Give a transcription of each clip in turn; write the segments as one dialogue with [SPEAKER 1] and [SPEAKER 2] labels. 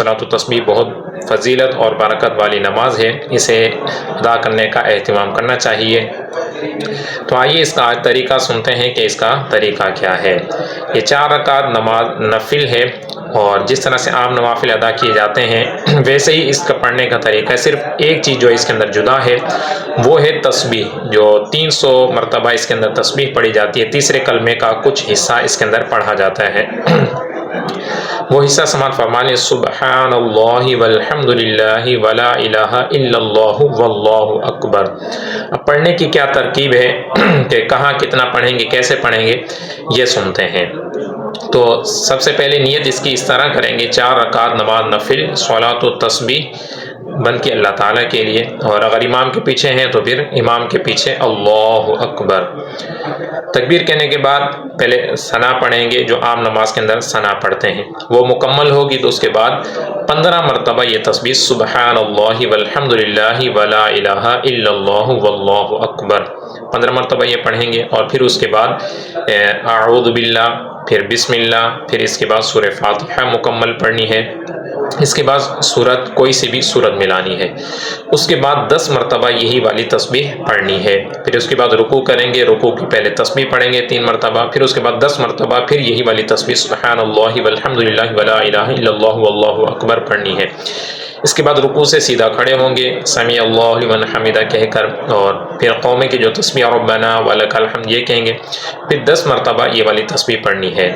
[SPEAKER 1] صلاۃ و تسبیح بہت فضیلت اور برکت والی نماز ہے، اسے ادا کرنے کا اہتمام کرنا چاہیے۔ تو آئیے اس کا طریقہ سنتے ہیں کہ اس کا طریقہ کیا ہے۔ یہ 4 رکعت نماز نفل ہے، اور جس طرح سے عام نوافل ادا کیے جاتے ہیں ویسے ہی اس کا پڑھنے کا طریقہ ہے۔ صرف ایک چیز جو اس کے اندر جدا ہے وہ ہے تسبیح، جو 300 مرتبہ اس کے اندر تسبیح پڑھی جاتی ہے۔ تیسرے کلمے کا کچھ حصہ اس کے اندر پڑھا جاتا ہے۔ وہ حصہ سماعت فرما لیں: سبحان اللہ والحمد للہ ولا الہ الا اللہ واللہ اکبر۔ اب پڑھنے کی کیا ترکیب ہے کہ کہاں کتنا پڑھیں گے، کیسے پڑھیں گے، یہ سنتے ہیں۔ تو سب سے پہلے نیت اس کی اس طرح کریں گے: 4 رکعت نماز نفل صلاۃ و تسبیح بن کے اللہ تعالیٰ کے لیے، اور اگر امام کے پیچھے ہیں تو پھر امام کے پیچھے اللہ اکبر۔ تکبیر کہنے کے بعد پہلے ثنا پڑھیں گے، جو عام نماز کے اندر ثنا پڑھتے ہیں، وہ مکمل ہوگی تو اس کے بعد 15 مرتبہ یہ تسبیح سبحان اللہ والحمد للہ ولا الہ الا اللہ واللہ اکبر 15 مرتبہ یہ پڑھیں گے، اور پھر اس کے بعد اعوذ باللہ، پھر بسم اللہ، پھر اس کے بعد سورہ فاتحہ مکمل پڑھنی ہے، اس کے بعد سورت کوئی سی بھی سورت ملانی ہے، اس کے بعد 10 مرتبہ یہی والی تسبیح پڑھنی ہے، پھر اس کے بعد رکوع کریں گے، رکوع کی پہلے تسبیح پڑھیں گے 3 مرتبہ، پھر اس کے بعد 10 مرتبہ پھر یہی والی تسبیح سبحان اللہ والحمد للہ ولا الہ الا اللہ واللہ اکبر پڑھنی ہے۔ اس کے بعد رکوع سے سیدھا کھڑے ہوں گے سمیع اللہ لمن حمدہ کہہ کر، اور پھر قومے کی جو تسبیح ربنا ولک الحمد یہ کہیں گے، پھر 10 مرتبہ یہ والی تسبیح پڑھنی ہے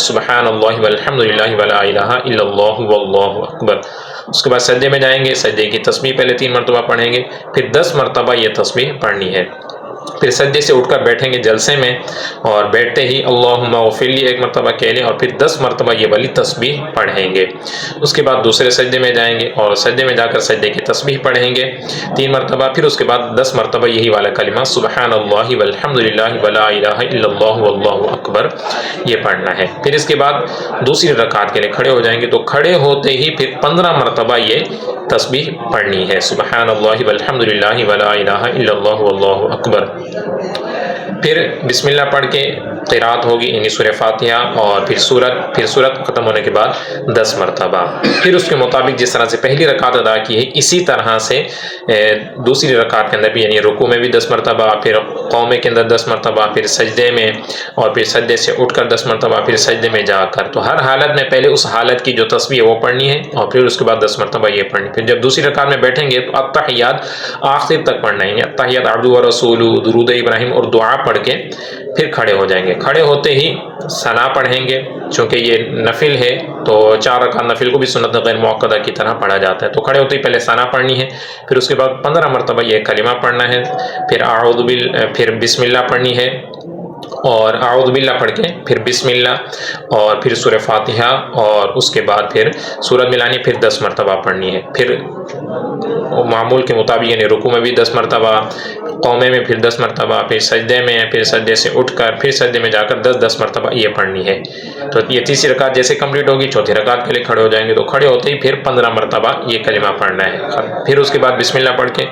[SPEAKER 1] سبحان اللہ والحمد للہ ولا الہ الا اللہ واللہ اکبر۔ اس کے بعد سجدے میں جائیں گے، سجدے کی تسبیح پہلے 3 مرتبہ پڑھیں گے، پھر 10 مرتبہ یہ تسبیح پڑھنی ہے، پھر سجدے سے اٹھ کر بیٹھیں گے جلسے میں، اور بیٹھتے ہی اللہم اغفر لی 1 مرتبہ کہہ لیں، اور پھر 10 مرتبہ یہ والی تسبیح پڑھیں گے۔ اس کے بعد دوسرے سجدے میں جائیں گے، اور سجدے میں جا کر سجدے کی تسبیح پڑھیں گے 3 مرتبہ، پھر اس کے بعد 10 مرتبہ یہی والا کلمہ سبحان اللہ والحمد للہ ولا الہ الا اللہ واللہ اکبر یہ پڑھنا ہے۔ پھر اس کے بعد دوسری رکعت کے لیے کھڑے ہو جائیں گے، تو کھڑے ہوتے ہی پھر 15 مرتبہ یہ تسبیح پڑھنی ہے سبحان اللہ والحمد للہ ولا الہ الا اللہ واللہ اکبر۔ پھر بسم اللہ پڑھ کے قرات ہوگی، یعنی سورہ فاتحہ، اور پھر سورت ختم ہونے کے بعد 10 مرتبہ، پھر اس کے مطابق جس طرح سے پہلی رکعت ادا کی ہے اسی طرح سے دوسری رکعت کے اندر بھی، یعنی رکوع میں بھی 10 مرتبہ، پھر قومے کے اندر 10 مرتبہ، پھر سجدے میں، اور پھر سجدے سے اٹھ کر 10 مرتبہ، پھر سجدے میں جا کر، تو ہر حالت میں پہلے اس حالت کی جو تسبیح ہے وہ پڑھنی ہے، اور پھر اس کے بعد 10 مرتبہ یہ پڑھنی۔ پھر جب دوسری رکعت میں بیٹھیں گے تو التحیات آخر تک پڑھنا ہے، یعنی التحیات عبدہ و رسولہ، درود ابراہیم اور دعا پڑھ کے پھر کھڑے ہو جائیں گے۔ کھڑے ہوتے ہی ثنا پڑھیں گے، چونکہ یہ نفل ہے تو 4 رکعت نفل کو بھی سنت غیر مؤکدہ کی طرح پڑھا جاتا ہے، تو کھڑے ہوتے ہی پہلے ثنا پڑھنی ہے، پھر اس کے بعد 15 مرتبہ یہ کلمہ پڑھنا ہے، پھر بسم اللہ پڑھنی ہے، اور اعوذ باللہ پڑھ کے پھر بسم اللہ، اور پھر سورہ فاتحہ، اور اس کے بعد پھر سورت ملانی، پھر 10 مرتبہ پڑھنی ہے، پھر معمول کے مطابق یعنی رکوع میں بھی 10 مرتبہ، قومے میں پھر 10 مرتبہ، پھر سجدے میں، پھر سجدے سے اٹھ کر پھر سجدے میں جا کر 10 مرتبہ یہ پڑھنی ہے۔ تو یہ تیسری رکعت جیسے کمپلیٹ ہوگی، چوتھی رکعت کے لیے کھڑے ہو جائیں گے، تو کھڑے ہوتے ہی پھر 15 مرتبہ یہ کلمہ پڑھنا ہے، پھر اس کے بعد بسم اللہ پڑھ کے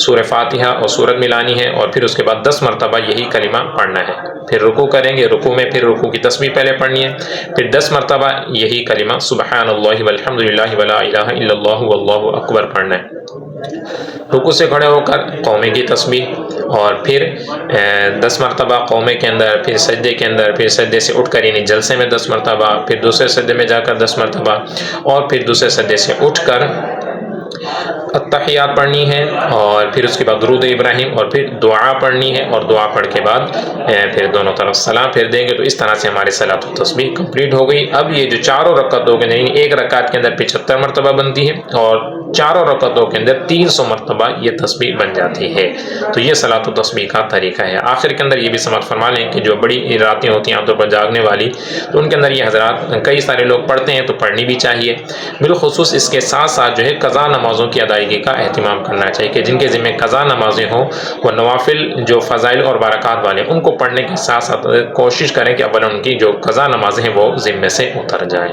[SPEAKER 1] سورہ فاتحہ اور سورت ملانی ہے، اور پھر اس کے بعد 10 مرتبہ یہی کلمہ پڑھنا ہے، پھر رکوع کریں گے، رکوع میں پھر رکوع کی تسبیح پہلے پڑھنی ہے، پھر 10 مرتبہ یہی کلمہ سبحان اللہ والحمد للہ ولا الہ الا اللہ واللہ اکبر پڑھنا ہے۔ رکوع سے کھڑے ہو کر قومے کی تسبیح، اور پھر 10 مرتبہ قومے کے اندر، پھر سجدے کے اندر، پھر سجدے سے اٹھ کر یعنی جلسے میں 10 مرتبہ، پھر دوسرے سجدے میں جا کر 10 مرتبہ، اور پھر دوسرے سجدے سے اٹھ کر التحیات پڑھنی ہے، اور پھر اس کے بعد درود ابراہیم، اور پھر دعا پڑھنی ہے، اور دعا پڑھ کے بعد پھر دونوں طرف سلام پھیر دیں گے، تو اس طرح سے ہماری صلاۃ التسبیح کمپلیٹ ہو گئی۔ اب یہ جو 4 رکعتوں کے اندر، ایک رکعت کے اندر 75 مرتبہ بنتی ہے، اور 4 رکعتوں کے اندر 300 مرتبہ یہ تسبیح بن جاتی ہے، تو یہ صلاۃ التسبیح کا طریقہ ہے۔ آخر کے اندر یہ بھی سمجھ فرما لیں کہ جو بڑی راتیں ہوتی ہیں عام طور پر جاگنے والی، تو ان کے اندر یہ حضرات کئی سارے لوگ پڑھتے ہیں، تو پڑھنی بھی چاہیے، بالخصوص اس کے ساتھ ساتھ جو ہے قضا نمازوں کی ادائیگی کا اہتمام کرنا چاہیے، کہ جن کے ذمہ قضا نمازیں ہوں وہ نوافل جو فضائل اور برکات والے ان کو پڑھنے کے ساتھ ساتھ کوشش کریں کہ اولا ان کی جو قضا نمازیں ہیں وہ ذمے سے اتر جائیں۔